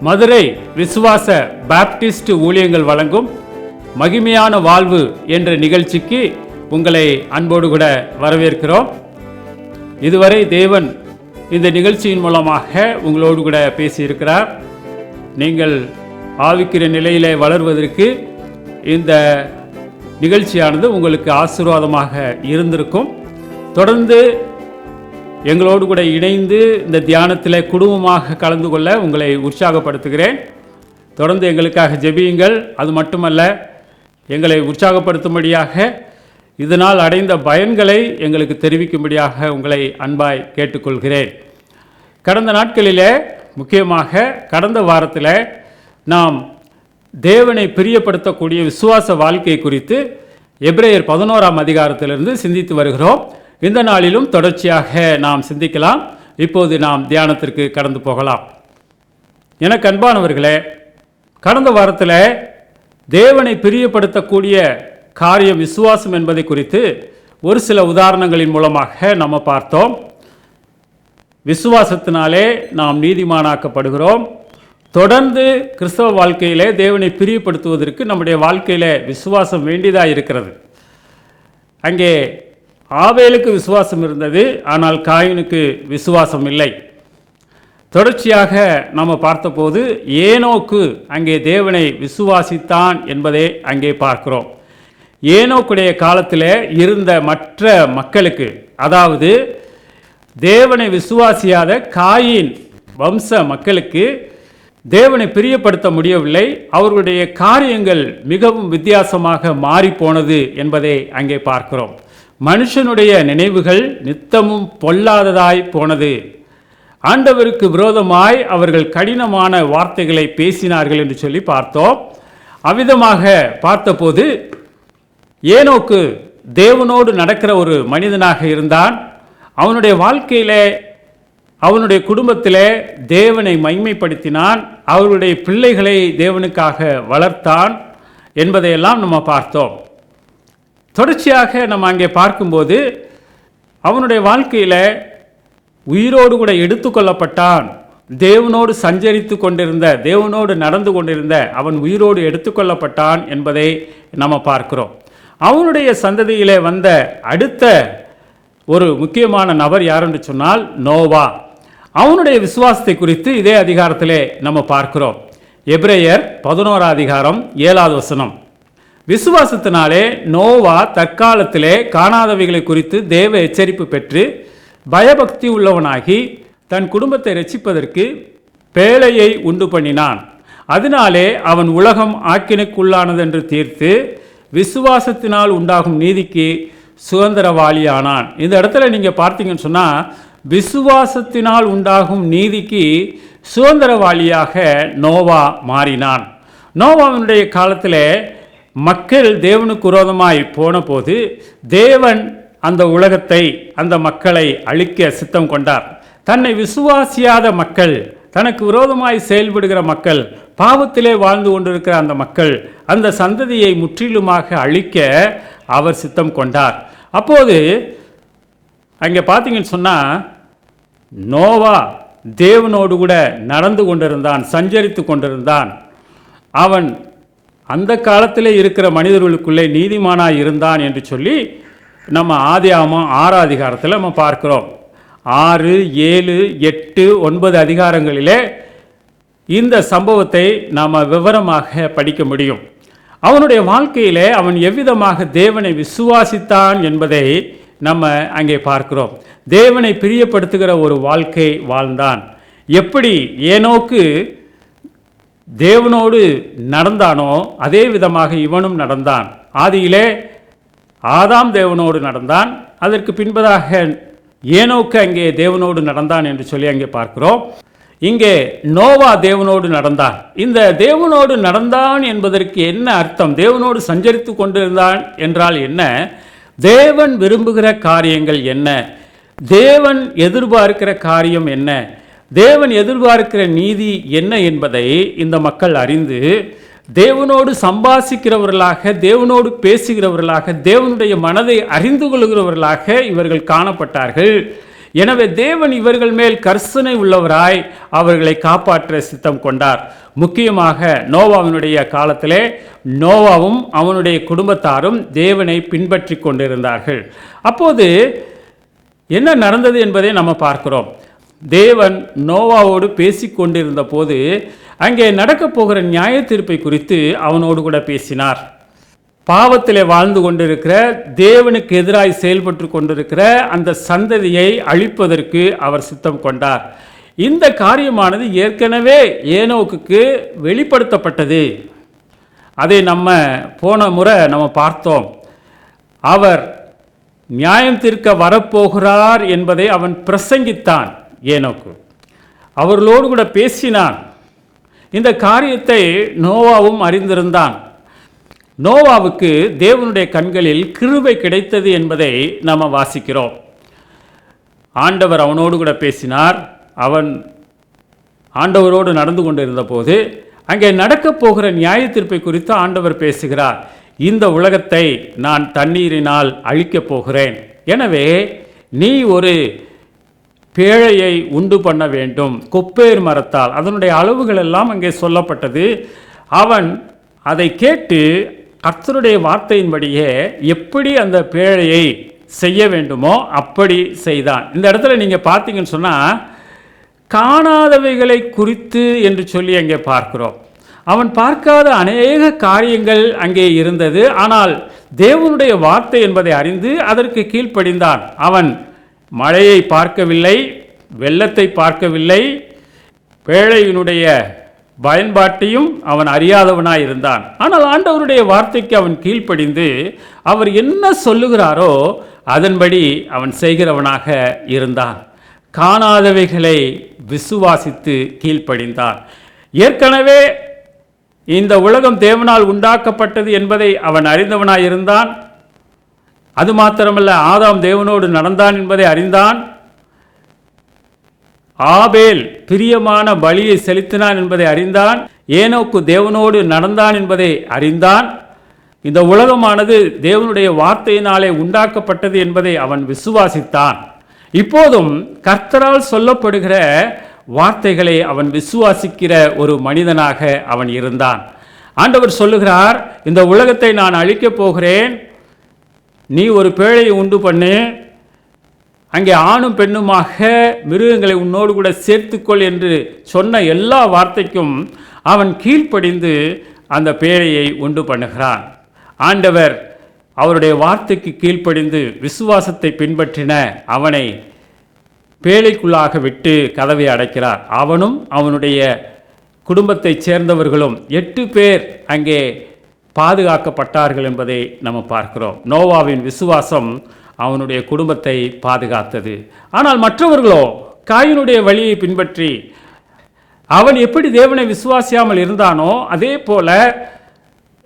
மதுரை விசுவாச பாப்டிஸ்ட் ஊழியங்கள் வழங்கும் மகிமையான வாழ்வு என்ற நிகழ்ச்சிக்கு உங்களை அன்போடு கூட வரவேற்கிறோம். இதுவரை தேவன் இந்த நிகழ்ச்சியின் மூலமாக உங்களோடு கூட பேசியிருக்கிறார். நீங்கள் ஆவிக்கிற நிலையிலே வளர்வதற்கு இந்த நிகழ்ச்சியானது உங்களுக்கு ஆசீர்வாதமாக இருந்திருக்கும். தொடர்ந்து எங்களோடு கூட இணைந்து இந்த தியானத்தில் குடும்பமாக கலந்து கொள்ள உங்களை உற்சாகப்படுத்துகிறேன். தொடர்ந்து எங்களுக்காக ஜெபியுங்கள். அது மட்டுமல்ல, எங்களை உற்சாகப்படுத்தும்படியாக இதனால் அடைந்த பயன்களை எங்களுக்கு தெரிவிக்கும்படியாக உங்களை அன்பாய் கேட்டுக்கொள்கிறேன். கடந்த நாட்களிலே, முக்கியமாக கடந்த வாரத்தில் நாம் தேவனை பிரியப்படுத்தக்கூடிய விசுவாச வாழ்க்கை குறித்து எபிரேயர் 11ஆம் அதிகாரத்திலிருந்து சிந்தித்து வருகிறோம். இந்த நாளிலும் தொடர்ச்சியாக நாம் சிந்திக்கலாம். இப்போது நாம் தியானத்திற்கு கடந்து போகலாம். எனக்கு அன்பானவர்களே, கடந்த வாரத்தில் தேவனை பிரியப்படுத்தக்கூடிய காரியம் விசுவாசம் என்பதை குறித்து ஒரு சில உதாரணங்களின் மூலமாக நம்ம பார்த்தோம். விசுவாசத்தினாலே நாம் நீதிமானாக்கப்படுகிறோம். தொடர்ந்து கிறிஸ்தவ வாழ்க்கையிலே தேவனை பிரியப்படுத்துவதற்கு நம்முடைய வாழ்க்கையில் விசுவாசம் வேண்டியதாக இருக்கிறது. அங்கே ஆபேலுக்கு விசுவாசம் இருந்தது, ஆனால் காயினுக்கு விசுவாசம் இல்லை. தொடர்ச்சியாக நாம் பார்த்தபோது ஏனோக்கு அங்கே தேவனை விசுவாசித்தான் என்பதை அங்கே பார்க்கிறோம். ஏனோக்குடைய காலத்தில் இருந்த மற்ற மக்களுக்கு, அதாவது தேவனை விசுவாசியாத காயின் வம்ச மக்களுக்கு தேவனை பிரியப்படுத்த முடியவில்லை. அவர்களுடைய காரியங்கள் மிகவும் வித்தியாசமாக மாறிப்போனது என்பதை அங்கே பார்க்கிறோம். மனுஷனுடைய நினைவுகள் நித்தமும் பொல்லாததாய் போனது. ஆண்டவருக்கு விரோதமாய் அவர்கள் கடினமான வார்த்தைகளை பேசினார்கள் என்று சொல்லி பார்த்தோம். அவ்விதமாக பார்த்தபோது ஏனோக்கு தேவனோடு நடக்கிற ஒரு மனிதனாக இருந்தான். அவனுடைய வாழ்க்கையிலே, அவனுடைய குடும்பத்திலே தேவனை மகிமைப்படுத்தினான். அவருடைய பிள்ளைகளை தேவனுக்காக வளர்த்தான் என்பதையெல்லாம் நம்ம பார்த்தோம். தொடர்ச்சியாக நம்ம அங்கே பார்க்கும்போது அவனுடைய வாழ்க்கையில் உயிரோடு கூட எடுத்துக்கொள்ளப்பட்டான். தேவனோடு சஞ்சரித்து கொண்டிருந்த, தேவனோடு நடந்து கொண்டிருந்த அவன் உயிரோடு எடுத்துக்கொள்ளப்பட்டான் என்பதை நம்ம பார்க்கிறோம். அவனுடைய சந்ததியிலே வந்த அடுத்த ஒரு முக்கியமான நபர் யார் என்று சொன்னால் நோவா. அவனுடைய விசுவாசத்தை குறித்து இதே அதிகாரத்திலே நம்ம பார்க்கிறோம். எபிரேயர் 11ஆம் அதிகாரம் 7வது வசனம். விசுவாசத்தினாலே நோவா தற்காலத்திலே காணாதவைகளை குறித்து தேவ எச்சரிப்பு பெற்று பயபக்தி உள்ளவனாகி தன் குடும்பத்தை ரட்சிப்பதற்கு பேழையை உண்டு பண்ணினான். அதனாலே அவன் உலகம் ஆக்கினைக்குள்ளானதென்று தீர்த்து விசுவாசத்தினால் உண்டாகும் நீதிக்கு சுதந்திரவாளியானான். இந்த இடத்துல நீங்கள் பார்த்தீங்கன்னு சொன்னால், விசுவாசத்தினால் உண்டாகும் நீதிக்கு சுதந்திரவாளியாக நோவா மாறினான். நோவாவினுடைய காலத்தில் மக்கள் தேவனுக்கு விரோதமாய் போன போது தேவன் அந்த உலகத்தை, அந்த மக்களை அழிக்க சித்தம் கொண்டார். தன்னை விசுவாசியாத மக்கள், தனக்கு விரோதமாய் செயல்படுகிற மக்கள், பாவத்திலே வாழ்ந்து கொண்டிருக்கிற அந்த மக்கள், அந்த சந்ததியை முற்றிலுமாக அழிக்க அவர் சித்தம் கொண்டார். அப்போது அங்கே பார்த்தீங்கன்னு சொன்னால், நோவா தேவனோடு கூட நடந்து கொண்டிருந்தான், சஞ்சரித்து கொண்டிருந்தான். அவன் அந்த காலத்திலே இருக்கிற மனிதர்களுக்குள்ளே நீதிமானாய் இருந்தான் என்று சொல்லி நம்ம ஆதியாகமம் 6ஆம் அதிகாரத்தில் நம்ம பார்க்கிறோம். 6, 7, 8, 9 அதிகாரங்களிலே இந்த சம்பவத்தை நாம் விவரமாக படிக்க முடியும். அவனுடைய வாழ்க்கையிலே அவன் எவ்விதமாக தேவனை விசுவாசித்தான் என்பதை நம்ம அங்கே பார்க்கிறோம். தேவனை பிரியப்படுத்துகிற ஒரு வாழ்க்கை வாழ்ந்தான். எப்படி ஏனோக்கு தேவனோடு நடந்தானோ அதே விதமாக இவனும் நடந்தான். ஆதியிலே ஆதாம் தேவனோடு நடந்தான். அதற்கு பின்பதாக ஏனோக்கு அங்கே தேவனோடு நடந்தான் என்று சொல்லி அங்கே பார்க்கிறோம். இங்கே நோவா தேவனோடு நடந்தான். இந்த தேவனோடு நடந்தான் என்பதற்கு என்ன அர்த்தம்? தேவனோடு சஞ்சரித்து கொண்டிருந்தான் என்றால் என்ன? தேவன் விரும்புகிற காரியங்கள் என்ன? தேவன் எதிர்பார்க்கிற காரியம் என்ன? தேவன் எதிர்பார்க்கிற நீதி என்ன என்பதை இந்த மக்கள் அறிந்து தேவனோடு சம்பாசிக்கிறவர்களாக, தேவனோடு பேசுகிறவர்களாக, தேவனுடைய மனதை அறிந்து கொள்கிறவர்களாக இவர்கள் காணப்பட்டார்கள். எனவே தேவன் இவர்கள் மேல் கர்சனை உள்ளவராய் அவர்களை காப்பாற்ற சித்தம் கொண்டார். முக்கியமாக நோவாவினுடைய காலத்திலே நோவாவும் அவனுடைய குடும்பத்தாரும் தேவனை பின்பற்றி கொண்டிருந்தார்கள். அப்போது என்ன நடந்தது என்பதை நம்ம பார்க்கிறோம். தேவன் நோவாவோடு பேசி கொண்டிருந்த போது அங்கே நடக்கப் போகிற நியாய தீர்ப்பை குறித்து அவனோடு கூட பேசினார். பாவத்திலே வாழ்ந்து கொண்டிருக்கிற, தேவனுக்கு எதிராய் செயல்பட்டு கொண்டிருக்கிற அந்த சந்ததியை அழிப்பதற்கு அவர் சித்தம் கொண்டார். இந்த காரியமானது ஏற்கனவே ஏனோக்குக்கு வெளிப்படுத்தப்பட்டது. அதை நம்ம போன முறை நம்ம பார்த்தோம். அவர் நியாயம் தீர்க்க வரப்போகிறார் என்பதை அவன் பிரசங்கித்தான். ஏனோக்கு அவர்களோடு கூட பேசினான். இந்த காரியத்தை நோவாவும் அறிந்திருந்தான். நோவாவுக்கு தேவனுடைய கண்களில் கிருபை கிடைத்தது என்பதை நாம் வாசிக்கிறோம். ஆண்டவர் அவனோடு கூட பேசினார். அவன் ஆண்டவரோடு நடந்து கொண்டிருந்த போது அங்கே நடக்கப் போகிற நியாய தீர்ப்பை குறித்து ஆண்டவர் பேசுகிறார். இந்த உலகத்தை நான் தண்ணீரினால் அழிக்கப் போகிறேன். எனவே நீ ஒரு பேழையை உண்டு பண்ண வேண்டும், கொப்பேர் மரத்தால். அதனுடைய அளவுகள் எல்லாம் அங்கே சொல்லப்பட்டது. அவன் அதை கேட்டு கர்த்தருடைய வார்த்தையின்படியே எப்படி அந்த பேழையை செய்ய வேண்டுமோ அப்படி செய்தான். இந்த இடத்துல நீங்கள் பார்த்தீங்கன்னு சொன்னால் காணாதவைகளை குறித்து என்று சொல்லி அங்கே பார்க்கிறோம். அவன் பார்க்காத அநேக காரியங்கள் அங்கே இருந்தது. ஆனால் தேவனுடைய வார்த்தை என்பதை அறிந்து அதற்கு கீழ்ப்படிந்தான். அவன் மழையை பார்க்கவில்லை, வெள்ளத்தை பார்க்கவில்லை, பேழையினுடைய பயன்பாட்டையும் அவன் அறியாதவனாய் இருந்தான். ஆனால் ஆண்டவருடைய வார்த்தைக்கு அவன் கீழ்ப்படிந்து அவர் என்ன சொல்லுகிறாரோ அதன்படி அவன் செய்கிறவனாக இருந்தான். காணாதவைகளை விசுவாசித்து கீழ்ப்படிந்தான். ஏற்கனவே இந்த உலகம் தேவனால் உண்டாக்கப்பட்டது என்பதை அவன் அறிந்தவனாய் இருந்தான். அது மாத்திரமல்ல, ஆதாம் தேவனோடு நடந்தான் என்பதை அறிந்தான். ஆபேல் பிரியமான பலியை செலுத்தினான் என்பதை அறிந்தான். ஏனோக்கு தேவனோடு நடந்தான் என்பதை அறிந்தான். இந்த உலகமானது தேவனுடைய வார்த்தையினாலே உண்டாக்கப்பட்டது என்பதை அவன் விசுவாசித்தான். இப்போதும் கர்த்தரால் சொல்லப்படுகிற வார்த்தைகளை அவன் விசுவாசிக்கிற ஒரு மனிதனாக அவன் இருந்தான். ஆண்டவர் சொல்லுகிறார், இந்த உலகத்தை நான் அழிக்கப் போகிறேன், நீ ஒரு பேழையை உண்டு பண்ணு, அங்கே ஆணும் பெண்ணுமாக மிருகங்களை உன்னோடு கூட சேர்த்துக்கொள் என்று சொன்ன எல்லா வார்த்தைக்கும் அவன் கீழ்ப்படிந்து அந்த பேழையை உண்டு பண்ணுகிறான். ஆண்டவர் அவருடைய வார்த்தைக்கு கீழ்ப்படிந்து விசுவாசத்தை பின்பற்றின அவனை பேழைக்குள்ளாக விட்டு கதவை அடைக்கிறார். அவனும் அவனுடைய குடும்பத்தைச் சேர்ந்தவர்களும் 8 பேர் அங்கே பாதுகாக்கப்பட்டார்கள் என்பதை நம்ம பார்க்கிறோம். நோவாவின் விசுவாசம் அவனுடைய குடும்பத்தை பாதுகாத்தது. ஆனால் மற்றவர்களோ காயினுடைய வழியை பின்பற்றி அவன் எப்படி தேவனை விசுவாசியாமல் இருந்தானோ அதே போல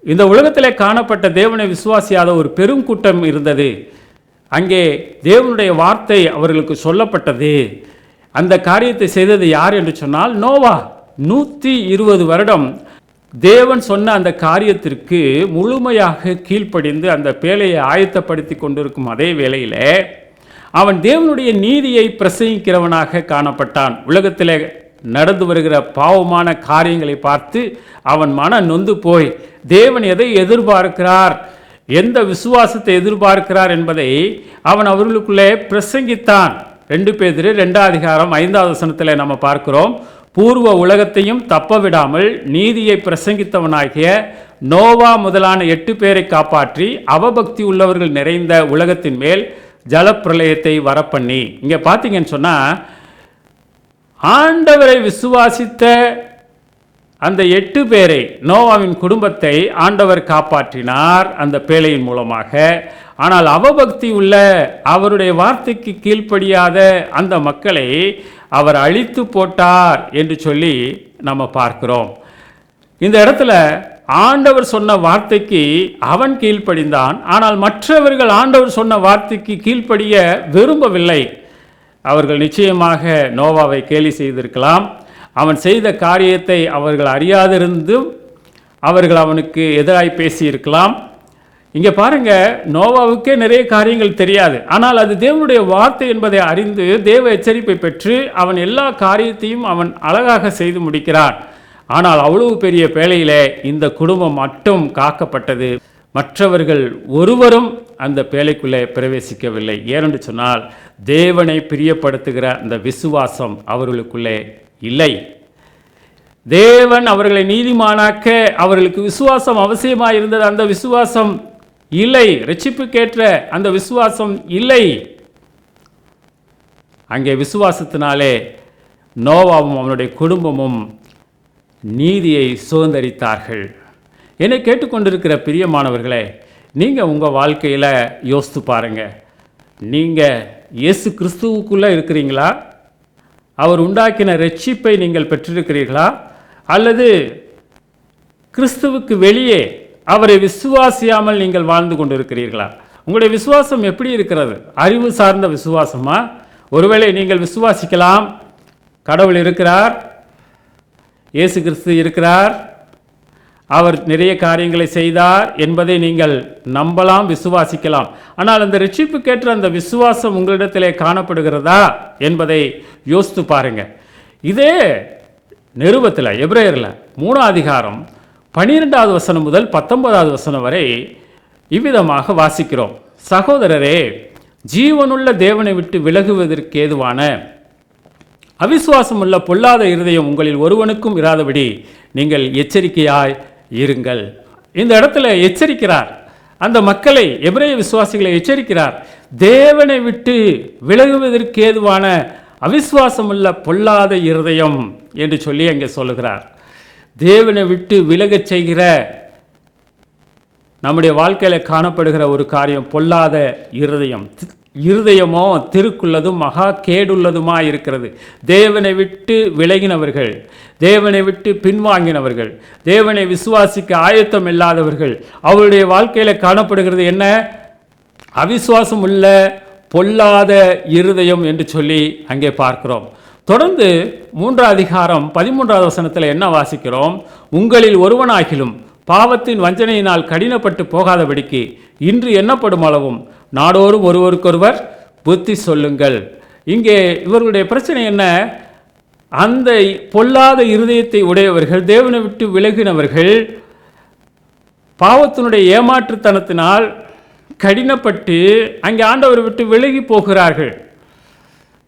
இந்த உலகத்திலே காணப்பட்ட தேவனை விசுவாசியாத ஒரு பெரும் கூட்டம் இருந்தது. அங்கே தேவனுடைய வார்த்தை அவர்களுக்கு சொல்லப்பட்டது. அந்த காரியத்தை செய்தது யார் என்று சொன்னால் நோவா. 120 வருடம் தேவன் சொன்ன அந்த காரியத்திற்கு முழுமையாக கீழ்ப்படிந்து அந்த பேழையை ஆயத்தப்படுத்தி கொண்டிருக்கும் அதே வேளையில் அவன் தேவனுடைய நீதியை பிரசங்கிக்கிறவனாக காணப்பட்டான். உலகத்திலே நடந்து வருகிற பாவமான காரியங்களை பார்த்து அவன் மன நொந்து போய் தேவன் எதை எதிர்பார்க்கிறார், எந்த விசுவாசத்தை எதிர்பார்க்கிறார் என்பதை அவன் அவர்களுக்குள்ளே பிரசங்கித்தான். 2 பேதுரு 2ஆம் அதிகாரம் 5ஆவது வசனத்தில் நம்ம பார்க்கிறோம். பூர்வ உலகத்தையும் தப்ப விடாமல் நீதியை பிரசங்கித்தவனாகிய நோவா முதலான 8 பேரை காப்பாற்றி அவபக்தி உள்ளவர்கள் நிறைந்த உலகத்தின் மேல் ஜலப்பிரளயத்தை வரப்பண்ணி. இங்கே பார்த்தீங்கன்னு சொன்னால் ஆண்டவரை விசுவாசித்த அந்த 8 பேரை, நோவாவின் குடும்பத்தை ஆண்டவர் காப்பாற்றினார் அந்த பேழையின் மூலமாக. ஆனால் அவபக்தி உள்ள அவருடைய வார்த்தைக்கு கீழ்ப்படியாத அந்த மக்களை அவர் அழித்து போட்டார் என்று சொல்லி நம்ம பார்க்கிறோம். இந்த இடத்துல ஆண்டவர் சொன்ன வார்த்தைக்கு அவன் கீழ்ப்படிந்தான். ஆனால் மற்றவர்கள் ஆண்டவர் சொன்ன வார்த்தைக்கு கீழ்ப்படிய விரும்பவில்லை. அவர்கள் நிச்சயமாக நோவாவை கேலி செய்திருக்கலாம். அவன் செய்த காரியத்தை அவர்கள் அறியாதிருந்தும் அவர்கள் அவனுக்கு எதிராய் பேசியிருக்கலாம். இங்கே பாருங்க, நோவாவுக்கே நிறைய காரியங்கள் தெரியாது. ஆனால் அது தேவனுடைய வார்த்தை என்பதை அறிந்து தேவ எச்சரிப்பை பெற்று அவன் எல்லா காரியத்தையும் அவன் அழகாக செய்து முடிக்கிறான். ஆனால் அவ்வளவு பெரிய பேழையிலே இந்த குடும்பம் மட்டும் காக்கப்பட்டது. மற்றவர்கள் ஒருவரும் அந்த பேழைக்குள்ளே பிரவேசிக்கவில்லை. ஏனென்று சொன்னால் தேவனை பிரியப்படுத்துகிற அந்த விசுவாசம் அவர்களுக்குள்ளே இல்லை. தேவன் அவர்களை நீதிமானாக்க அவர்களுக்கு விசுவாசம் அவசியமாக இருந்தது. அந்த விசுவாசம் இல்லை. ரட்சிப்புக்கேற்ற அந்த விசுவாசம் இல்லை. அங்கே விசுவாசத்தினாலே நோவாவும் அவனுடைய குடும்பமும் நீதியை சுதந்தரித்தார்கள். என்னை கேட்டுக்கொண்டிருக்கிற பிரியமானவர்களே, நீங்கள் உங்கள் வாழ்க்கையில் யோசித்து பாருங்கள். நீங்கள் இயேசு கிறிஸ்துவுக்குள்ளே இருக்கிறீங்களா? அவர் உண்டாக்கின ரட்சிப்பை நீங்கள் பெற்றிருக்கிறீர்களா? அல்லது கிறிஸ்துவுக்கு வெளியே அவரை விசுவாசியாமல் நீங்கள் வாழ்ந்து கொண்டிருக்கிறீர்களா? உங்களுடைய விசுவாசம் எப்படி இருக்கிறது? அறிவு சார்ந்த விசுவாசமா? ஒருவேளை நீங்கள் விசுவாசிக்கலாம், கடவுள் இருக்கிறார், இயேசு கிறிஸ்து இருக்கிறார், அவர் நிறைய காரியங்களை செய்தார் என்பதை நீங்கள் நம்பலாம், விசுவாசிக்கலாம். ஆனால் அந்த ரட்சிப்புக்கேற்ற அந்த விசுவாசம் உங்களிடத்திலே காணப்படுகிறதா என்பதை யோசித்து பாருங்க. இதே நிருபத்தில், எபிரேயரில் 3ஆம் அதிகாரம் 12வது வசனம் முதல் 19வது வசனம் வரை இவ்விதமாக வாசிக்கிறோம். சகோதரரே, ஜீவனுள்ள தேவனை விட்டு விலகுவதற்கு ஏதுவான அவிசுவாசமுள்ள பொல்லாத இருதயம் உங்களில் ஒருவனுக்கும் இராதபடி நீங்கள் எச்சரிக்கையாய் இருங்கள். இந்த இடத்துல எச்சரிக்கிறார். அந்த மக்களை, எபிரேய விசுவாசிகளை எச்சரிக்கிறார். தேவனை விட்டு விலகுவதற்கு ஏதுவான அவிசுவாசமுள்ள பொல்லாத இருதயம் என்று சொல்லி அங்கே சொல்லுகிறார். தேவனை விட்டு விலகச் செய்கிற நம்முடைய வாழ்க்கையில் காணப்படுகிற ஒரு காரியம் பொல்லாத இருதயம். இருதயமோ திருக்குள்ளதும் மகா கேடுள்ளதுமாக இருக்கிறது. தேவனை விட்டு விலகினவர்கள், தேவனை விட்டு பின்வாங்கினவர்கள், தேவனை விசுவாசிக்க ஆயத்தம் இல்லாதவர்கள், அவருடைய வாழ்க்கையில் காணப்படுகிறது என்ன? அவிசுவாசம் உள்ள பொல்லாத இருதயம் என்று சொல்லி அங்கே பார்க்கிறோம். தொடர்ந்து 3ஆம் அதிகாரம் 13வது வசனத்தில் என்ன வாசிக்கிறோம்? உங்களில் ஒருவனாகிலும் பாவத்தின் வஞ்சனையினால் கடினப்பட்டு போகாதபடிக்கு இன்று எண்ணப்படும் அளவும் நாடோறும் ஒருவருக்கொருவர் புத்தி சொல்லுங்கள். இங்கே இவர்களுடைய பிரச்சனை என்ன? அந்த பொல்லாத இருதயத்தை உடையவர்கள், தேவனை விட்டு விலகினவர்கள், பாவத்தினுடைய ஏமாற்றுத்தனத்தினால் கடினப்பட்டு அங்கே ஆண்டவரை விட்டு விலகி போகிறார்கள்.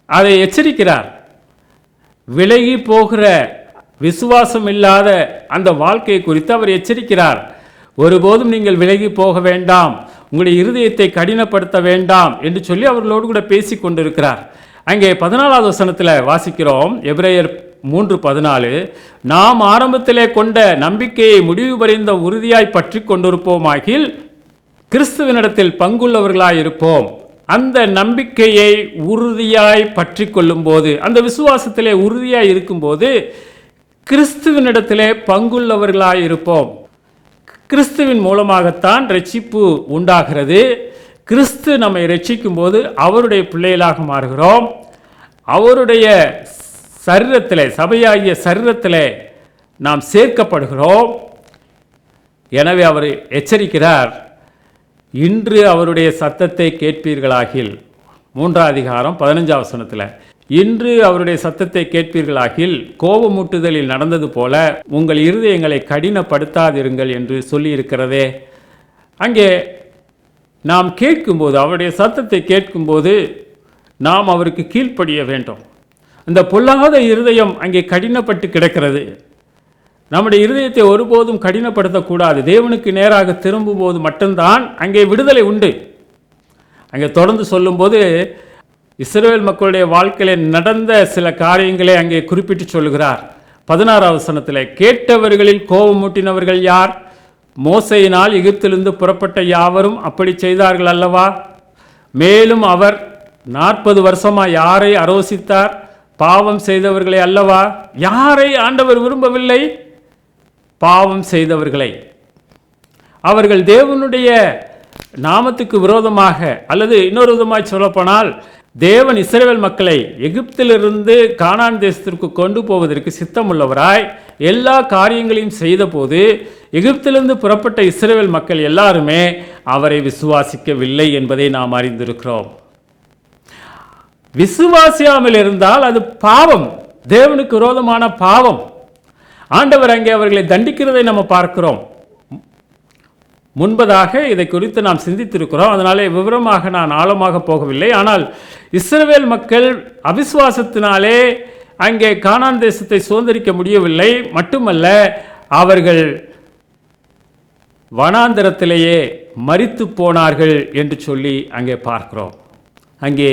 அதை எச்சரிக்கிறார். விலகி போகிற விசுவாசம் இல்லாத அந்த வாழ்க்கையை குறித்து அவர் எச்சரிக்கிறார். ஒருபோதும் நீங்கள் விலகி போக வேண்டாம், உங்களுடைய இருதயத்தை கடினப்படுத்த வேண்டாம் என்று சொல்லி அவர்களோடு கூட பேசி கொண்டிருக்கிறார். அங்கே 14வது வசனத்தில் வாசிக்கிறோம், எபிரேயர் 3:14, நாம் ஆரம்பத்திலே கொண்ட நம்பிக்கையை முடிவு பரிந்த உறுதியாய் பற்றி கொண்டிருப்போமாகில் கிறிஸ்துவனிடத்தில் பங்குள்ளவர்களாய் இருப்போம். அந்த நம்பிக்கையை உறுதியாய் பற்றி கொள்ளும் போது, அந்த விசுவாசத்திலே உறுதியாய் இருக்கும்போது கிறிஸ்துவனிடத்திலே பங்குள்ளவர்களாய் இருப்போம். கிறிஸ்துவின் மூலமாகத்தான் ரட்சிப்பு உண்டாகிறது. கிறிஸ்து நம்மை ரட்சிக்கும் போது அவருடைய பிள்ளைகளாக மாறுகிறோம். அவருடைய சரீரத்திலே, சபையாகிய சரீரத்திலே நாம் சேர்க்கப்படுகிறோம். எனவே அவர் எச்சரிக்கிறார், இன்று அவருடைய சத்தத்தை கேட்பீர்களாகில், 3ஆம் அதிகாரம் 15வது வசனத்தில், இன்று அவருடைய சத்தத்தை கேட்பீர்களாகில் கோபமூட்டுதலில் நடந்தது போல உங்கள் இருதயங்களை கடினப்படுத்தாதிருங்கள் என்று சொல்லியிருக்கிறதே. அங்கே நாம் கேட்கும்போது, அவருடைய சத்தத்தை கேட்கும்போது நாம் அவருக்கு கீழ்ப்படிய வேண்டும். அந்த பொல்லாத இருதயம் அங்கே கடினப்பட்டு கிடக்கிறது. நம்முடைய இருதயத்தை ஒருபோதும் கடினப்படுத்தக்கூடாது. தேவனுக்கு நேராக திரும்பும் போது மட்டும்தான் அங்கே விடுதலை உண்டு. அங்கே தொடர்ந்து சொல்லும்போது இஸ்ரவேல் மக்களுடைய வாழ்க்கையில் நடந்த சில காரியங்களை அங்கே குறிப்பிட்டு சொல்லுகிறார். 16வது வசனத்தில், கேட்டவர்களில் கோபமூட்டினவர்கள் யார்? மோசையினால் எகிப்திலிருந்து புறப்பட்ட யாவரும் அப்படி செய்தார்கள் அல்லவா? மேலும் அவர் 40 வருஷமாக யாரை அரோசித்தார்? பாவம் செய்தவர்களை அல்லவா? யாரை ஆண்டவர் விரும்பவில்லை? பாவம் செய்தவர்களை. அவர்கள் தேவனுடைய நாமத்துக்கு விரோதமாக, அல்லது இன்னொரு விதமாய் சொல்லப்போனால், தேவன் இஸ்ரவேல் மக்களை எகிப்திலிருந்து கானான் தேசத்திற்கு கொண்டு போவதற்கு சித்தமுள்ளவராய் எல்லா காரியங்களையும் செய்த போது எகிப்திலிருந்து புறப்பட்ட இஸ்ரவேல் மக்கள் எல்லாருமே அவரை விசுவாசிக்கவில்லை என்பதை நாம் அறிந்திருக்கிறோம். விசுவாசியாமல் இருந்தால் அது பாவம், தேவனுக்கு விரோதமான பாவம். ஆண்டவர் அங்கே அவர்களை தண்டிக்கிறதை நம்ம பார்க்கிறோம். முன்பதாக இதை குறித்து நாம் சிந்தித்திருக்கிறோம். அதனாலே விவரமாக நான் ஆழமாக போகவில்லை. ஆனால் இஸ்ரவேல் மக்கள் அவிசுவாசத்தினாலே அங்கே கானான் தேசத்தை சுதந்திரிக்க முடியவில்லை. மட்டுமல்ல, அவர்கள் வனாந்தரத்திலேயே மரித்து போனார்கள் என்று சொல்லி அங்கே பார்க்கிறோம். அங்கே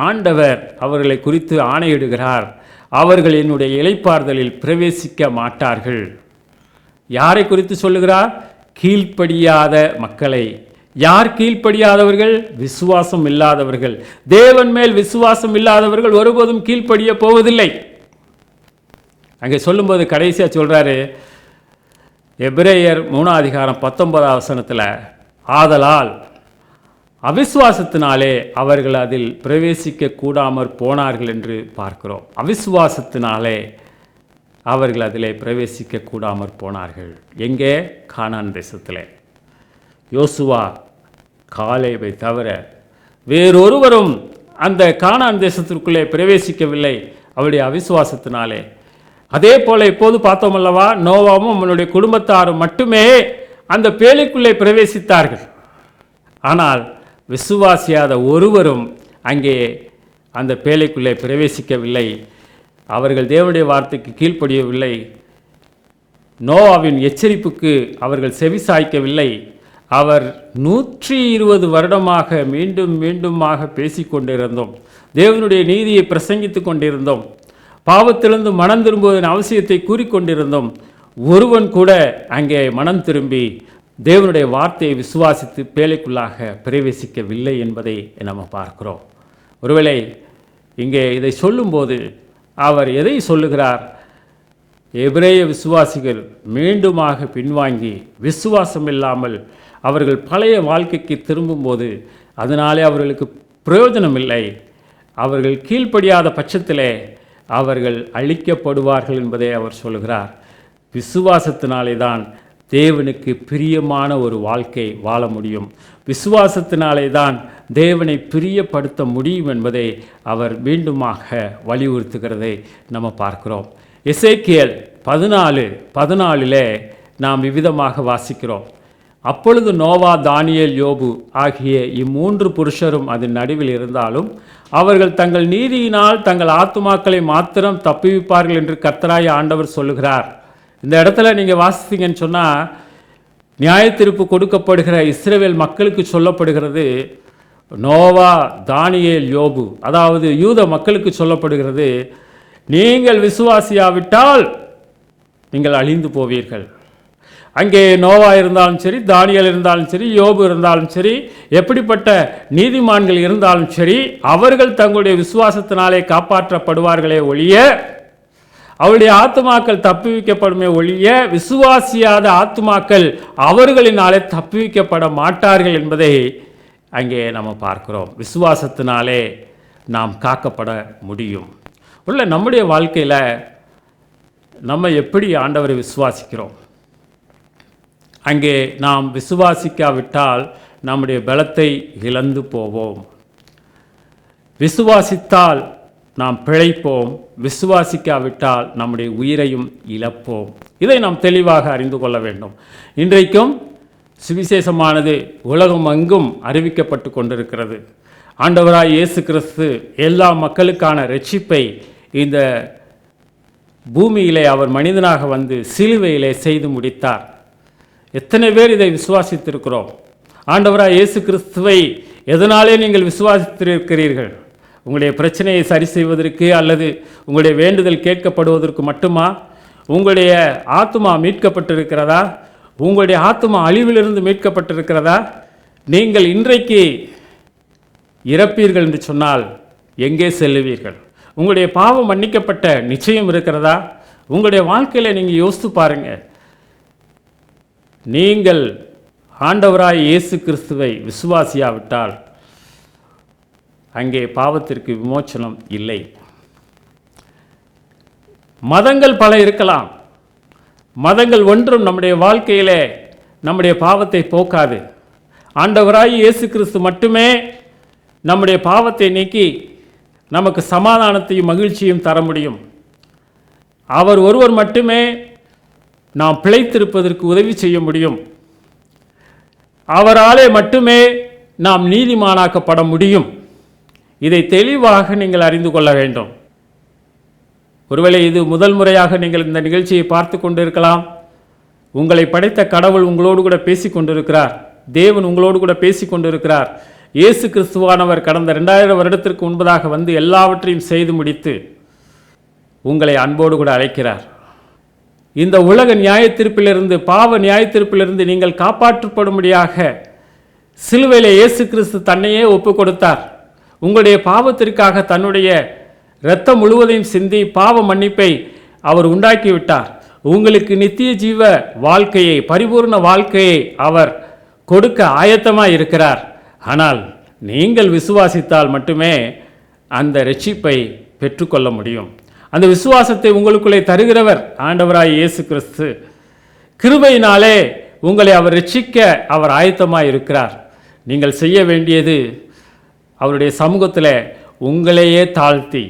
ஆண்டவர் அவர்களை குறித்து ஆணையிடுகிறார், அவர்கள் என்னுடைய இளைப்பாறுதலில் பிரவேசிக்க மாட்டார்கள். யாரை குறித்து சொல்லுகிறார்? கீழ்ப்படியாத மக்களை. யார் கீழ்ப்படியாதவர்கள்? விசுவாசம் இல்லாதவர்கள். தேவன் மேல் விசுவாசம் இல்லாதவர்கள் ஒருபோதும் கீழ்ப்படிய போவதில்லை. அங்கே சொல்லும்போது கடைசியாக சொல்கிறாரு, எபிரேயர் 3:19 ஆதலால் அவிசுவாசத்தினாலே அவர்கள் அதில் பிரவேசிக்க கூடாமற் போனார்கள் என்று பார்க்கிறோம். அவிசுவாசத்தினாலே அவர்கள் அதிலே பிரவேசிக்க கூடாமற் போனார்கள். எங்கே? கானான் தேசத்திலே. யோசுவா காலேபை தவிர வேறொருவரும் அந்த கானான் தேசத்திற்குள்ளே பிரவேசிக்கவில்லை, அவருடைய அவிசுவாசத்தினாலே. அதே போல இப்போது பார்த்தோம் அல்லவா, நோவாவும் அவனுடைய குடும்பத்தாரும் மட்டுமே அந்த பேழைக்குள்ளே பிரவேசித்தார்கள். ஆனால் விசுவாசியாத ஒருவரும் அங்கே அந்த பேழைக்குள்ளே பிரவேசிக்கவில்லை. அவர்கள் தேவனுடைய வார்த்தைக்கு கீழ்ப்படியவில்லை. நோவாவின் எச்சரிப்புக்கு அவர்கள் செவி சாய்க்கவில்லை. அவர் 120 வருடமாக மீண்டும் மீண்டுமாக பேசிக்கொண்டிருந்தோம். தேவனுடைய நீதியை பிரசங்கித்து கொண்டிருந்தோம். பாவத்திலிருந்து மனம் திரும்புவதன் அவசியத்தை கூறிக்கொண்டிருந்தோம். ஒருவன் கூட அங்கே மனம் திரும்பி தேவனுடைய வார்த்தையை விசுவாசித்து பேழைக்குள்ளாக பிரவேசிக்கவில்லை என்பதை நம்ம பார்க்கிறோம். ஒருவேளை இங்கே இதை சொல்லும்போது அவர் எதை சொல்லுகிறார்? எபிரேய விசுவாசிகள் மீண்டுமாக பின்வாங்கி விசுவாசம் இல்லாமல் அவர்கள் பழைய வாழ்க்கைக்கு திரும்பும்போது அதனாலே அவர்களுக்கு பிரயோஜனம் இல்லை. அவர்கள் கீழ்ப்படியாத பட்சத்திலே அவர்கள் அழிக்கப்படுவார்கள் என்பதை அவர் சொல்கிறார். விசுவாசத்தினாலே தான் தேவனுக்கு பிரியமான ஒரு வாழ்க்கை வாழ முடியும். விசுவாசத்தினாலே தான் தேவனை பிரியப்படுத்த முடியும் என்பதை அவர் மீண்டுமாக வலியுறுத்துகிறதை நம்ம பார்க்கிறோம். எசேக்கியேல் 14:14 நாம் இவ்விதமாக வாசிக்கிறோம். அப்பொழுது நோவா, தானியேல், யோபு ஆகிய இம்மூன்று புருஷரும் அதன் நடுவில் இருந்தாலும் அவர்கள் தங்கள் நீதியினால் தங்கள் ஆத்துமாக்களை மாத்திரம் தப்புவிப்பார்கள் என்று கர்த்தராகிய ஆண்டவர் சொல்லுகிறார். இந்த இடத்துல நீங்கள் வாசித்தீங்கன்னு சொன்னால், நியாயத்தீர்ப்பு கொடுக்கப்படுகிற இஸ்ரவேல் மக்களுக்கு சொல்லப்படுகிறது நோவா, தானியேல், யோபு, அதாவது யூத மக்களுக்கு சொல்லப்படுகிறது, நீங்கள் விசுவாசியாவிட்டால் நீங்கள் அழிந்து போவீர்கள். அங்கே நோவா இருந்தாலும் சரி, தானியேல் இருந்தாலும் சரி, யோபு இருந்தாலும் சரி, எப்படிப்பட்ட நீதிமான்கள் இருந்தாலும் சரி, அவர்கள் தங்களுடைய விசுவாசத்தினாலே காப்பாற்றப்படுவார்களே ஒழிய, அவருடைய ஆத்துமாக்கள் தப்புவிக்கப்படுமே ஒழிய, விசுவாசியாத ஆத்துமாக்கள் அவர்களினாலே தப்புவிக்கப்பட மாட்டார்கள் என்பதை அங்கே நம்ம பார்க்கிறோம். விசுவாசத்தினாலே நாம் காக்கப்பட முடியும். உள்ள நம்முடைய வாழ்க்கையில் நம்ம எப்படி ஆண்டவரை விசுவாசிக்கிறோம்? அங்கே நாம் விசுவாசிக்காவிட்டால் நம்முடைய பலத்தை இழந்து போவோம். விசுவாசித்தால் நாம் பிழைப்போம், விசுவாசிக்காவிட்டால் நம்முடைய உயிரையும் இழப்போம். இதை நாம் தெளிவாக அறிந்து கொள்ள வேண்டும். இன்றைக்கும் சுவிசேஷமானது உலகம் எங்கும் அறிவிக்கப்பட்டு கொண்டிருக்கிறது. ஆண்டவராய் இயேசு கிறிஸ்து எல்லா மக்களுக்கான இரட்சிப்பை இந்த பூமியிலே அவர் மனிதனாக வந்து சிலுவையிலே செய்து முடித்தார். எத்தனை பேர் இதை விசுவாசித்திருக்கிறோம்? ஆண்டவராய் இயேசு கிறிஸ்துவை எதனாலே நீங்கள் விசுவாசித்திருக்கிறீர்கள்? உங்களுடைய பிரச்சனையை சரி செய்வதற்கு அல்லது உங்களுடைய வேண்டுதல் கேட்கப்படுவதற்கு மட்டுமா? உங்களுடைய ஆத்துமா மீட்கப்பட்டிருக்கிறதா? உங்களுடைய ஆத்துமா அழிவிலிருந்து மீட்கப்பட்டிருக்கிறதா? நீங்கள் இன்றைக்கு இறப்பீர்கள் என்று சொன்னால் எங்கே செல்லுவீர்கள்? உங்களுடைய பாவம் மன்னிக்கப்பட்ட நிச்சயம் இருக்கிறதா? உங்களுடைய வாழ்க்கையில் நீங்கள் யோசித்து பாருங்கள். நீங்கள் ஆண்டவராய் இயேசு கிறிஸ்துவை விசுவாசியாவிட்டால் அங்கே பாவத்திற்கு விமோச்சனம் இல்லை. மதங்கள் பல இருக்கலாம், மதங்கள் ஒன்றும் நம்முடைய வாழ்க்கையிலே நம்முடைய பாவத்தை போக்காது. ஆண்டவராய் இயேசு கிறிஸ்து மட்டுமே நம்முடைய பாவத்தை நீக்கி நமக்கு சமாதானத்தையும் மகிழ்ச்சியும் தர முடியும். அவர் ஒருவர் மட்டுமே நாம் பிழைத்திருப்பதற்கு உதவி செய்ய முடியும். அவராலே மட்டுமே நாம் நீதிமானாக்கப்பட முடியும். இதை தெளிவாக நீங்கள் அறிந்து கொள்ள வேண்டும். ஒருவேளை இது முதல் முறையாக நீங்கள் இந்த நிகழ்ச்சியை பார்த்து கொண்டிருக்கலாம். உங்களை படைத்த கடவுள் உங்களோடு கூட பேசி கொண்டிருக்கிறார். தேவன் உங்களோடு கூட பேசி கொண்டிருக்கிறார். இயேசு கிறிஸ்துவானவர் கடந்த 2000 வருடத்திற்கு முன்பதாக வந்து எல்லாவற்றையும் செய்து முடித்து உங்களை அன்போடு கூட அழைக்கிறார். இந்த உலக நியாயத்தீர்ப்பிலிருந்து, பாவ நியாயத்தீர்ப்பிலிருந்து நீங்கள் காப்பாற்றப்படும்படியாக சிலுவையிலே இயேசு கிறிஸ்து தன்னையே ஒப்பு கொடுத்தார். உங்களுடைய பாவத்திற்காக தன்னுடைய இரத்தம் முழுவதையும் சிந்தி பாவ மன்னிப்பை அவர் உண்டாக்கிவிட்டார். உங்களுக்கு நித்திய ஜீவ வாழ்க்கையை, பரிபூர்ண வாழ்க்கையை அவர் கொடுக்க ஆயத்தமாக இருக்கிறார். ஆனால் நீங்கள் விசுவாசித்தால் மட்டுமே அந்த இரட்சிப்பை பெற்றுக்கொள்ள முடியும். அந்த விசுவாசத்தை உங்களுக்குள்ளே தருகிறவர் ஆண்டவராய் இயேசு கிறிஸ்து. கிருபையினாலே உங்களை அவர் இரட்சிக்க அவர் ஆயத்தமாக இருக்கிறார். நீங்கள் செய்ய வேண்டியது அவருடைய சமூகத்தில் உங்களையே தாழ்த்தி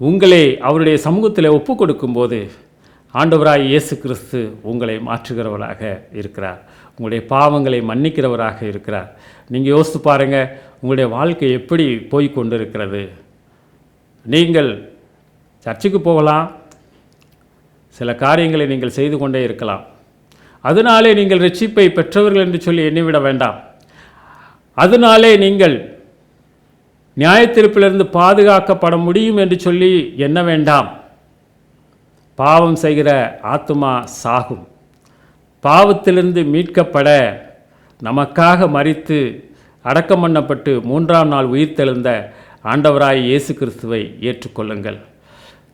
உங்களை அவருடைய சமூகத்தில் ஒப்பு கொடுக்கும்போது ஆண்டவராய் இயேசு கிறிஸ்து உங்களை மாற்றுகிறவராக இருக்கிறார். உங்களுடைய பாவங்களை மன்னிக்கிறவராக இருக்கிறார். நீங்கள் யோசித்து பாருங்கள், உங்களுடைய வாழ்க்கை எப்படி போய் கொண்டிருக்கிறது. நீங்கள் சர்ச்சுக்கு போகலாம், சில காரியங்களை நீங்கள் செய்து கொண்டே இருக்கலாம். அதனாலே நீங்கள் இரட்சிப்பை பெற்றவர்கள் என்று சொல்லி எண்ணிவிட வேண்டாம். அதனாலே நீங்கள் நியாயத்தீர்ப்பிலிருந்து பாதுகாக்கப்பட முடியும் என்று சொல்லி எண்ண வேண்டாம். பாவம் செய்கிற ஆத்துமா சாகும். பாவத்திலிருந்து மீட்கப்பட நமக்காக மரித்து அடக்கம் பண்ணப்பட்டு 3ஆம் நாள் உயிர்த்தெழுந்த ஆண்டவராய் இயேசு கிறிஸ்துவை ஏற்றுக்கொள்ளுங்கள்.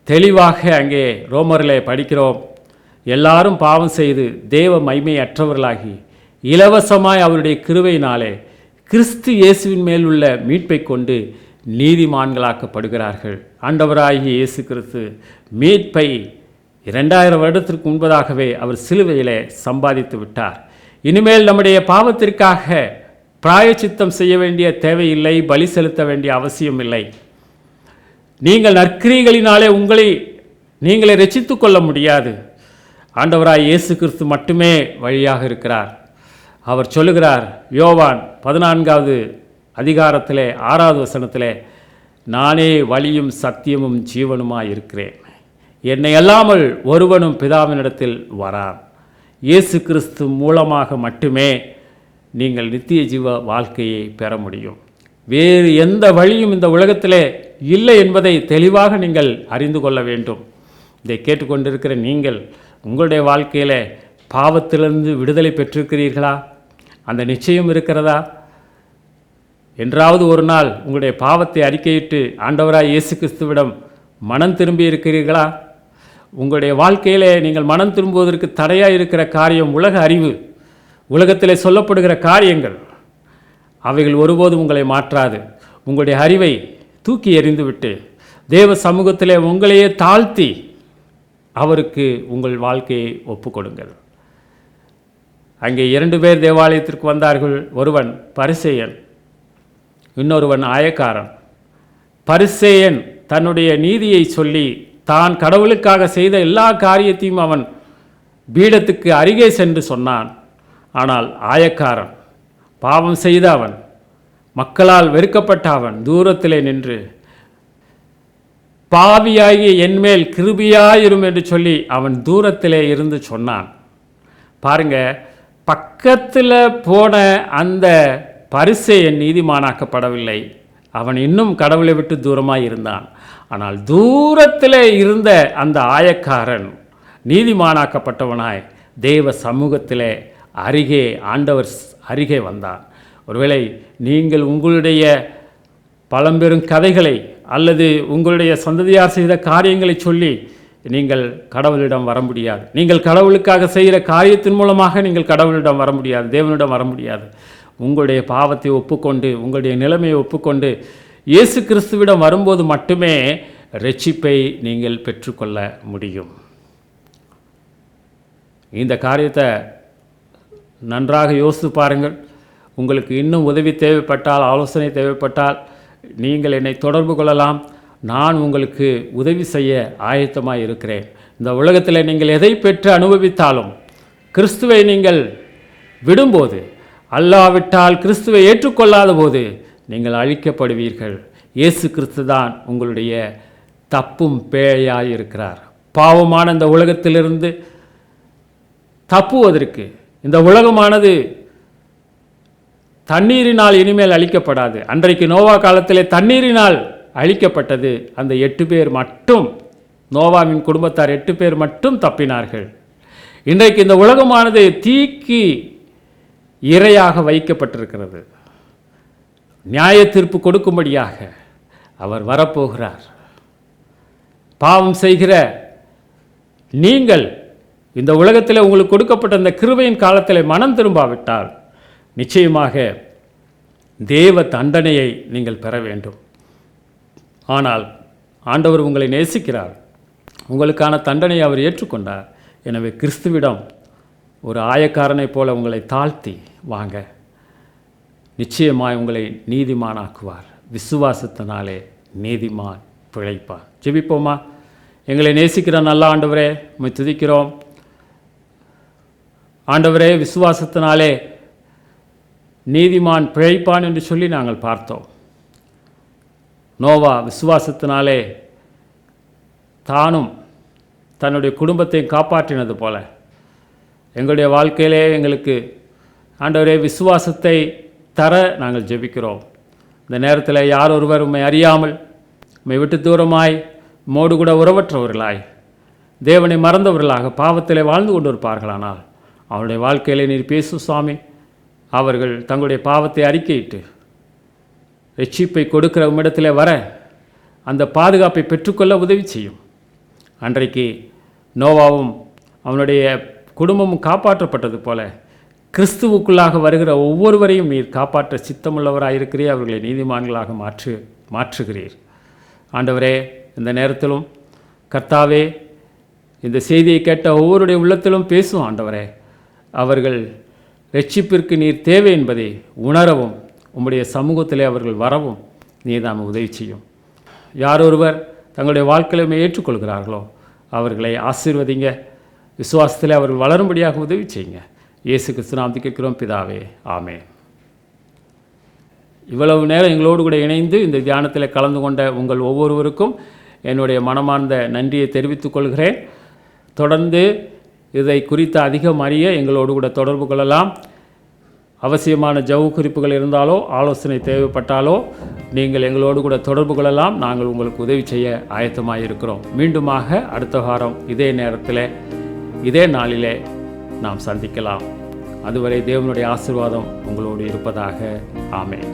தெளிவாக அங்கே ரோமரிலே படிக்கிறோம், எல்லாரும் பாவம் செய்து தேவ மகிமையற்றவர்களாகி இலவசமாய் அவருடைய கிருபையினாலே கிறிஸ்து இயேசுவின் மேல் உள்ள மீட்பை கொண்டு நீதிமான்களாக்கப்படுகிறார்கள். ஆண்டவராகிய இயேசு கிறிஸ்து மீட்பை 2000 வருடத்திற்கு முன்பதாகவே அவர் சிலுவையிலே சம்பாதித்து விட்டார். இனிமேல் நம்முடைய பாவத்திற்காக பிராயச்சித்தம் செய்ய வேண்டிய தேவையில்லை, பலி செலுத்த வேண்டிய அவசியம் இல்லை. நீங்கள் நற்கிரிகளினாலே உங்களை நீங்களே ரட்சித்து கொள்ள முடியாது. ஆண்டவராய் இயேசு கிறிஸ்து மட்டுமே வழியாக இருக்கிறார். அவர் சொல்லுகிறார், யோவான் 14வது அதிகாரத்திலே 6வது வசனத்திலே, நானே வழியும் சத்தியமும் ஜீவனுமாய் இருக்கிறேன், என்னை அல்லாமல் ஒருவனும் பிதாவினிடத்தில் வரான். இயேசு கிறிஸ்து மூலமாக மட்டுமே நீங்கள் நித்திய ஜீவ வாழ்க்கையை பெற முடியும். வேறு எந்த வழியும் இந்த உலகத்திலே இல்லை என்பதை தெளிவாக நீங்கள் அறிந்து கொள்ள வேண்டும். இதை கேட்டுக்கொண்டிருக்கிற நீங்கள் உங்களுடைய வாழ்க்கையில் பாவத்திலிருந்து விடுதலை பெற்றிருக்கிறீர்களா? அந்த நிச்சயம் இருக்கிறதா? என்றாவது ஒரு நாள் உங்களுடைய பாவத்தை அறிக்கையிட்டு ஆண்டவராய் இயேசு கிறிஸ்துவிடம் மனம் திரும்பி இருக்கிறீர்களா? உங்களுடைய வாழ்க்கையிலே நீங்கள் மனம் திரும்புவதற்கு தடையாக இருக்கிற காரியம் உலக அறிவு, உலகத்திலே சொல்லப்படுகிற காரியங்கள், அவைகள் ஒருபோதும் உங்களை மாற்றாது. உங்களுடைய அறிவை தூக்கி எறிந்துவிட்டு தேவ சமூகத்திலே உங்களையே தாழ்த்தி அவருக்கு உங்கள் வாழ்க்கையை ஒப்புக்கொடுங்கள். அங்கே 2 பேர் தேவாலயத்திற்கு வந்தார்கள். ஒருவன் பரிசேயன், இன்னொருவன் ஆயக்காரன். பரிசேயன் தன்னுடைய நீதியை சொல்லி தான் கடவுளுக்காக செய்த எல்லா காரியத்தையும் அவன் பீடத்துக்கு அருகே சென்று சொன்னான். ஆனால் ஆயக்காரன், பாவம் செய்த அவன், மக்களால் வெறுக்கப்பட்ட அவன், தூரத்திலே நின்று பாவியாகிய என்மேல் கிருபையாயிரும் என்று சொல்லி அவன் தூரத்திலே இருந்து சொன்னான். பாருங்க, பக்கத்தில் போன அந்த பரிசேயன் நீதிமானாக்கப்படவில்லை. அவன் இன்னும் கடவுளை விட்டு தூரமாக இருந்தான். ஆனால் தூரத்தில் இருந்த அந்த ஆயக்காரன் நீதிமானாக்கப்பட்டவனாய் தேவ சமூகத்திலே அருகே, ஆண்டவர் அருகே வந்தான். ஒருவேளை நீங்கள் உங்களுடைய பழம்பெரும் கதைகளை அல்லது உங்களுடைய சந்ததியார் செய்த காரியங்களை சொல்லி நீங்கள் கடவுளிடம் வர முடியாது. நீங்கள் கடவுளுக்காக செய்கிற காரியத்தின் மூலமாக நீங்கள் கடவுளிடம் வர முடியாது, தேவனிடம் வர முடியாது. உங்களுடைய பாவத்தை ஒப்புக்கொண்டு, உங்களுடைய நிலைமையை ஒப்புக்கொண்டு இயேசு கிறிஸ்துவிடம் வரும்போது மட்டுமே இரட்சிப்பை நீங்கள் பெற்றுக்கொள்ள முடியும். இந்த காரியத்தை நன்றாக யோசித்து பாருங்கள். உங்களுக்கு இன்னும் உதவி தேவைப்பட்டால், ஆலோசனை தேவைப்பட்டால் நீங்கள் என்னை தொடர்பு கொள்ளலாம். நான் உங்களுக்கு உதவி செய்ய ஆயத்தமாக இருக்கிறேன். இந்த உலகத்தில் நீங்கள் எதை பெற்று அனுபவித்தாலும் கிறிஸ்துவை நீங்கள் விடும்போது, அல்லாவிட்டால் கிறிஸ்துவை ஏற்றுக்கொள்ளாத போது நீங்கள் அழிக்கப்படுவீர்கள். இயேசு கிறிஸ்து தான் உங்களுடைய தப்பும் பேழையாக இருக்கிறார். பாவமான இந்த உலகத்திலிருந்து தப்புவதற்கு இந்த உலகமானது தண்ணீரினால் இனிமேல் அழிக்கப்படாது. அன்றைக்கு நோவா காலத்திலே தண்ணீரினால் அழிக்கப்பட்டது. அந்த 8 பேர் மட்டும், நோவாவின் குடும்பத்தார் 8 பேர் மட்டும் தப்பினார்கள். இன்றைக்கு இந்த உலகமானது தீக்கு இரையாக வைக்கப்பட்டிருக்கிறது. நியாய தீர்ப்பு கொடுக்கும்படியாக அவர் வரப்போகிறார். பாவம் செய்கிற நீங்கள் இந்த உலகத்தில் உங்களுக்கு கொடுக்கப்பட்ட இந்த கிருபையின் காலத்தில் மனம் திரும்பாவிட்டால் நிச்சயமாக தேவ தண்டனையை நீங்கள் பெற வேண்டும். ஆனால் ஆண்டவர் உங்களை நேசிக்கிறார். உங்களுக்கான தண்டனையை அவர் ஏற்றுக்கொண்டார். எனவே கிறிஸ்துவிடம் ஒரு ஆயக்காரனைப் போல உங்களை தாழ்த்தி வாங்க. நிச்சயமாய் உங்களை நீதிமானாக்குவார். விசுவாசத்தினாலே நீதிமான் பிழைப்பார். ஜெபிப்போமா? எங்களை நேசிக்கிற நல்ல ஆண்டவரே, உம்மை துதிக்கிறோம். ஆண்டவரே, விசுவாசத்தினாலே நீதிமான் பிழைப்பான் என்று சொல்லி நாங்கள் பார்த்தோம். நோவா விசுவாசத்தினாலே தானும் தன்னுடைய குடும்பத்தை காப்பாற்றினது போல எங்களுடைய வாழ்க்கையிலே எங்களுக்கு ஆண்டவரே விசுவாசத்தை தர நாங்கள் ஜெபிக்கிறோம். இந்த நேரத்தில் யார் ஒருவர் உம்மை அறியாமல், உம்மை விட்டு தூரமாய், மோடு கூட உறவற்றவர்களாய், தேவனை மறந்தவர்களாக பாவத்திலே வாழ்ந்து கொண்டு இருப்பார்களானால் அவருடைய வாழ்க்கையிலே நீர் பேசும் சுவாமி. அவர்கள் தங்களுடைய பாவத்தை அறிக்கையிட்டு ரட்சிப்பை கொடுக்கிற உம்மிடத்தில் வர அந்த பாதுகாப்பை பெற்றுக்கொள்ள உதவி செய்யும். அன்றைக்கு நோவாவும் அவனுடைய குடும்பமும் காப்பாற்றப்பட்டது போல கிறிஸ்துவுக்குள்ளாக வருகிற ஒவ்வொருவரையும் நீர் காப்பாற்ற சித்தமுள்ளவராக இருக்கிறீர். அவர்களை நீதிமான்களாக மாற்றுகிறீர். ஆண்டவரே, இந்த நேரத்திலும் கர்த்தாவே, இந்த செய்தியை கேட்ட ஒவ்வொருடைய உள்ளத்திலும் பேசும் ஆண்டவரே. அவர்கள் ரட்சிப்பிற்கு நீர் தேவை என்பதை உணரவும், உம்முடைய சமூகத்திலே அவர்கள் வரவும் நீர் நாம் உதவி செய்யும். யார் ஒருவர் தங்களுடைய வாழ்க்கையிலுமே ஏற்றுக்கொள்கிறார்களோ அவர்களை ஆசீர்வதிங்க. விசுவாசத்தில் அவர்கள் வளரும்படியாக உதவி செய்யுங்க. இயேசு கிறிஸ்து நாமத்தில் கேட்கிறோம் பிதாவே, ஆமென். இவ்வளவு நேரம் எங்களோடு கூட இணைந்து இந்த தியானத்தில் கலந்து கொண்ட உங்கள் ஒவ்வொருவருக்கும் என்னுடைய மனமார்ந்த நன்றியை தெரிவித்துக் கொள்கிறேன். தொடர்ந்து இதை குறித்து அதிகம் அறிய எங்களோடு கூட தொடர்பு கொள்ளலாம். அவசியமான ஜவு குறிப்புகள் இருந்தாலோ, ஆலோசனை தேவைப்பட்டாலோ நீங்கள் எங்களோடு கூட தொடர்பு கொள்ளலாம். நாங்கள் உங்களுக்கு உதவி செய்ய ஆயத்தமாக இருக்கிறோம். மீண்டுமாக அடுத்த வாரம் இதே நேரத்தில் இதே நாளிலே நாம் சந்திக்கலாம். அதுவரை தேவனுடைய ஆசீர்வாதம் உங்களோடு இருப்பதாக. ஆமென்.